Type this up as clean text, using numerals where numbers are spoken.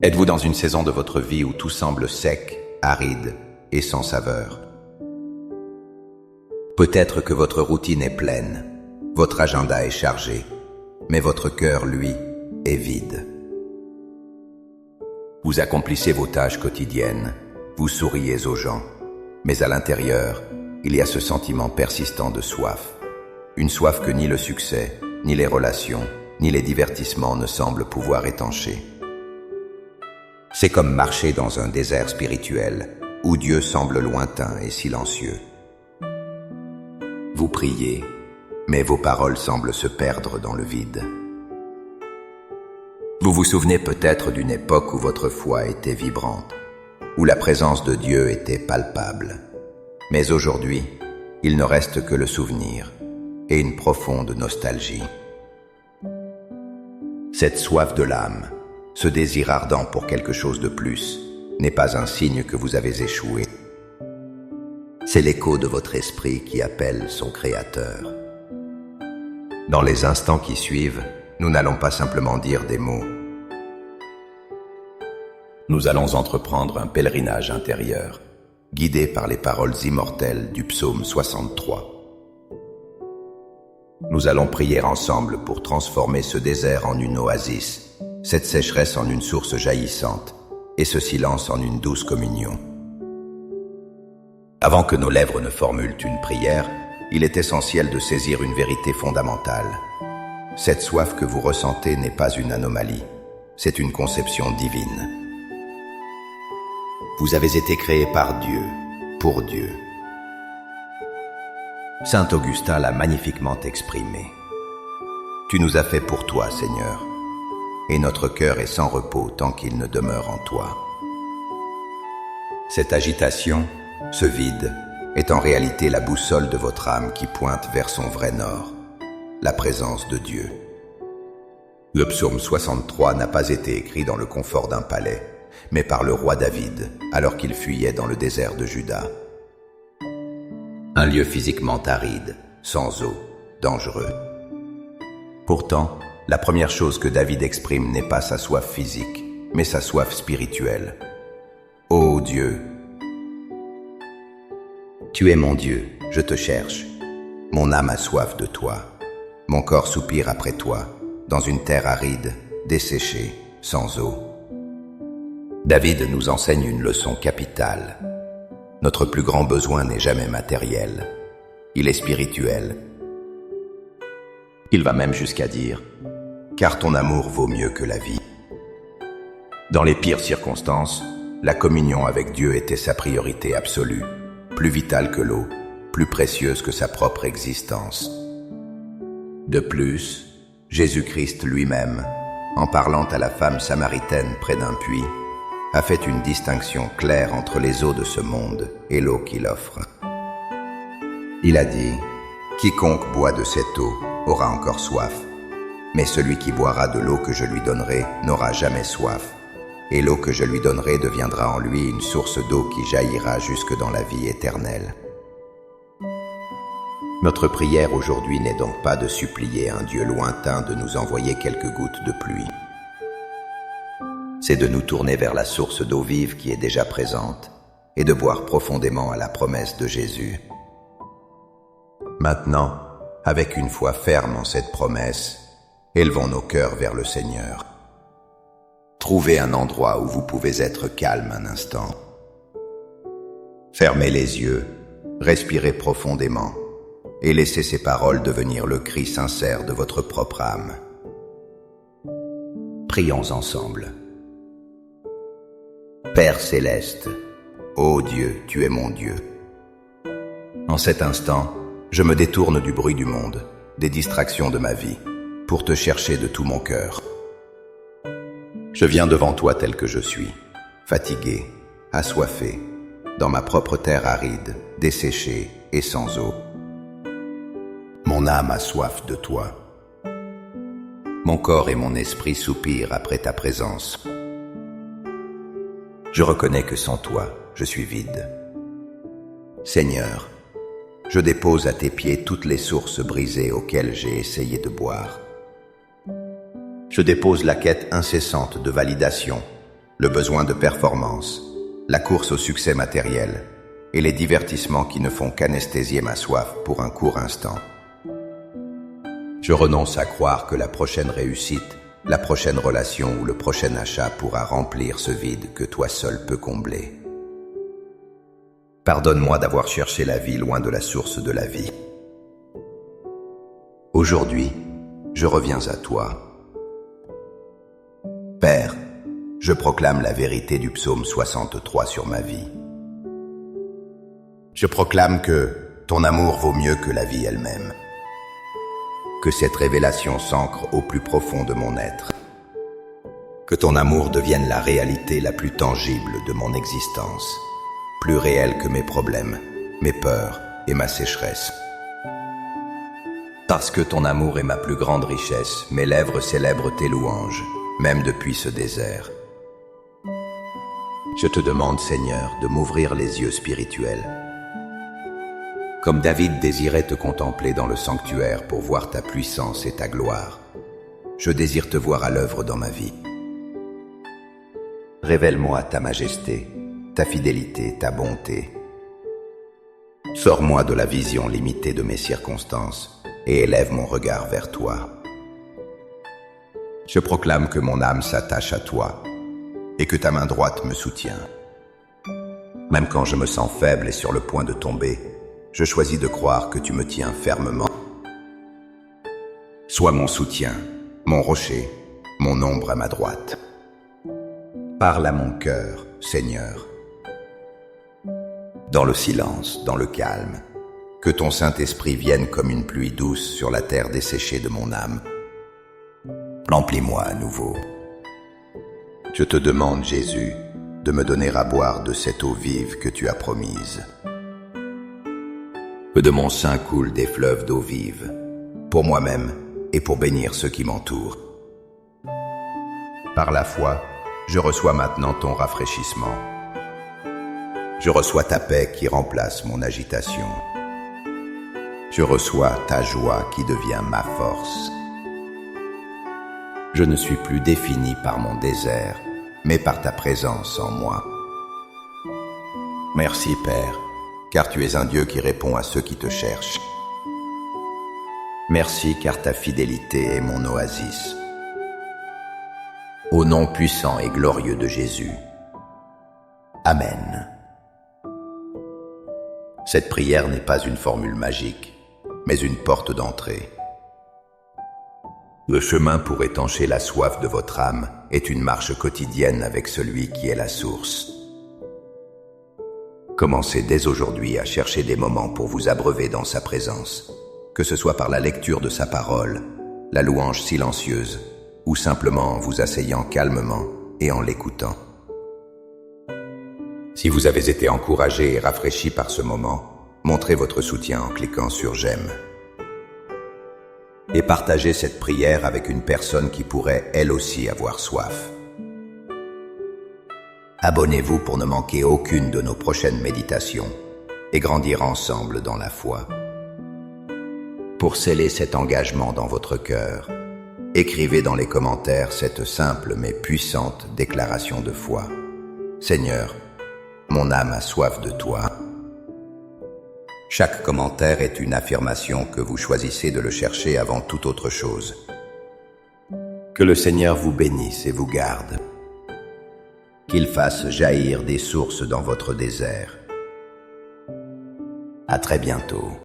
Êtes-vous dans une saison de votre vie où tout semble sec, aride et sans saveur? Peut-être que votre routine est pleine, votre agenda est chargé, mais votre cœur, lui, est vide. Vous accomplissez vos tâches quotidiennes, vous souriez aux gens, mais à l'intérieur, il y a ce sentiment persistant de soif. Une soif que ni le succès, ni les relations, ni les divertissements ne semblent pouvoir étancher. C'est comme marcher dans un désert spirituel, où Dieu semble lointain et silencieux. Vous priez, mais vos paroles semblent se perdre dans le vide. Vous vous souvenez peut-être d'une époque où votre foi était vibrante, où la présence de Dieu était palpable. Mais aujourd'hui, il ne reste que le souvenir et une profonde nostalgie. Cette soif de l'âme, ce désir ardent pour quelque chose de plus, n'est pas un signe que vous avez échoué. C'est l'écho de votre esprit qui appelle son Créateur. Dans les instants qui suivent, nous n'allons pas simplement dire des mots. Nous allons entreprendre un pèlerinage intérieur, guidés par les paroles immortelles du psaume 63. Nous allons prier ensemble pour transformer ce désert en une oasis, cette sécheresse en une source jaillissante, et ce silence en une douce communion. Avant que nos lèvres ne formulent une prière, il est essentiel de saisir une vérité fondamentale. Cette soif que vous ressentez n'est pas une anomalie, c'est une conception divine. Vous avez été créé par Dieu, pour Dieu. Saint Augustin l'a magnifiquement exprimé. Tu nous as fait pour toi, Seigneur, et notre cœur est sans repos tant qu'il ne demeure en toi. Cette agitation, ce vide, est en réalité la boussole de votre âme qui pointe vers son vrai nord, la présence de Dieu. Le psaume 63 n'a pas été écrit dans le confort d'un palais, mais par le roi David, alors qu'il fuyait dans le désert de Juda. Un lieu physiquement aride, sans eau, dangereux. Pourtant, la première chose que David exprime n'est pas sa soif physique, mais sa soif spirituelle. Ô Dieu, tu es mon Dieu, je te cherche. Mon âme a soif de toi. Mon corps soupire après toi, dans une terre aride, desséchée, sans eau. David nous enseigne une leçon capitale. Notre plus grand besoin n'est jamais matériel. Il est spirituel. Il va même jusqu'à dire « Car ton amour vaut mieux que la vie ». Dans les pires circonstances, la communion avec Dieu était sa priorité absolue, plus vitale que l'eau, plus précieuse que sa propre existence. De plus, Jésus-Christ lui-même, en parlant à la femme samaritaine près d'un puits, a fait une distinction claire entre les eaux de ce monde et l'eau qu'il offre. Il a dit « Quiconque boit de cette eau aura encore soif, mais celui qui boira de l'eau que je lui donnerai n'aura jamais soif, et l'eau que je lui donnerai deviendra en lui une source d'eau qui jaillira jusque dans la vie éternelle. » Notre prière aujourd'hui n'est donc pas de supplier un Dieu lointain de nous envoyer quelques gouttes de pluie. C'est de nous tourner vers la source d'eau vive qui est déjà présente et de boire profondément à la promesse de Jésus. Maintenant, avec une foi ferme en cette promesse, élevons nos cœurs vers le Seigneur. Trouvez un endroit où vous pouvez être calme un instant. Fermez les yeux, respirez profondément et laissez ces paroles devenir le cri sincère de votre propre âme. Prions ensemble. Père céleste, ô Dieu, tu es mon Dieu. En cet instant, je me détourne du bruit du monde, des distractions de ma vie, pour te chercher de tout mon cœur. Je viens devant toi tel que je suis, fatigué, assoiffé, dans ma propre terre aride, desséchée et sans eau. Mon âme a soif de toi. Mon corps et mon esprit soupirent après ta présence. Je reconnais que sans toi, je suis vide. Seigneur, je dépose à tes pieds toutes les sources brisées auxquelles j'ai essayé de boire. Je dépose la quête incessante de validation, le besoin de performance, la course au succès matériel et les divertissements qui ne font qu'anesthésier ma soif pour un court instant. Je renonce à croire que la prochaine réussite, la prochaine relation ou le prochain achat pourra remplir ce vide que toi seul peux combler. Pardonne-moi d'avoir cherché la vie loin de la source de la vie. Aujourd'hui, je reviens à toi. Père, je proclame la vérité du psaume 63 sur ma vie. Je proclame que ton amour vaut mieux que la vie elle-même. Que cette révélation s'ancre au plus profond de mon être. Que ton amour devienne la réalité la plus tangible de mon existence, plus réelle que mes problèmes, mes peurs et ma sécheresse. Parce que ton amour est ma plus grande richesse, mes lèvres célèbrent tes louanges, même depuis ce désert. Je te demande, Seigneur, de m'ouvrir les yeux spirituels. Comme David désirait te contempler dans le sanctuaire pour voir ta puissance et ta gloire, je désire te voir à l'œuvre dans ma vie. Révèle-moi ta majesté, ta fidélité, ta bonté. Sors-moi de la vision limitée de mes circonstances et élève mon regard vers toi. Je proclame que mon âme s'attache à toi et que ta main droite me soutient. Même quand je me sens faible et sur le point de tomber, je choisis de croire que tu me tiens fermement. Sois mon soutien, mon rocher, mon ombre à ma droite. Parle à mon cœur, Seigneur. Dans le silence, dans le calme, que ton Saint-Esprit vienne comme une pluie douce sur la terre desséchée de mon âme. Remplis-moi à nouveau. Je te demande, Jésus, de me donner à boire de cette eau vive que tu as promise. Que de mon sein coulent des fleuves d'eau vive, pour moi-même et pour bénir ceux qui m'entourent. Par la foi, je reçois maintenant ton rafraîchissement. Je reçois ta paix qui remplace mon agitation. Je reçois ta joie qui devient ma force. Je ne suis plus défini par mon désert, mais par ta présence en moi. Merci, Père, car tu es un Dieu qui répond à ceux qui te cherchent. Merci, car ta fidélité est mon oasis. Au nom puissant et glorieux de Jésus. Amen. Cette prière n'est pas une formule magique, mais une porte d'entrée. Le chemin pour étancher la soif de votre âme est une marche quotidienne avec celui qui est la source. Commencez dès aujourd'hui à chercher des moments pour vous abreuver dans sa présence, que ce soit par la lecture de sa parole, la louange silencieuse, ou simplement en vous asseyant calmement et en l'écoutant. Si vous avez été encouragé et rafraîchi par ce moment, montrez votre soutien en cliquant sur « J'aime ». Et partagez cette prière avec une personne qui pourrait elle aussi avoir soif. Abonnez-vous pour ne manquer aucune de nos prochaines méditations et grandir ensemble dans la foi. Pour sceller cet engagement dans votre cœur, écrivez dans les commentaires cette simple mais puissante déclaration de foi. Seigneur, mon âme a soif de toi. Chaque commentaire est une affirmation que vous choisissez de le chercher avant toute autre chose. Que le Seigneur vous bénisse et vous garde. Qu'il fasse jaillir des sources dans votre désert. À très bientôt.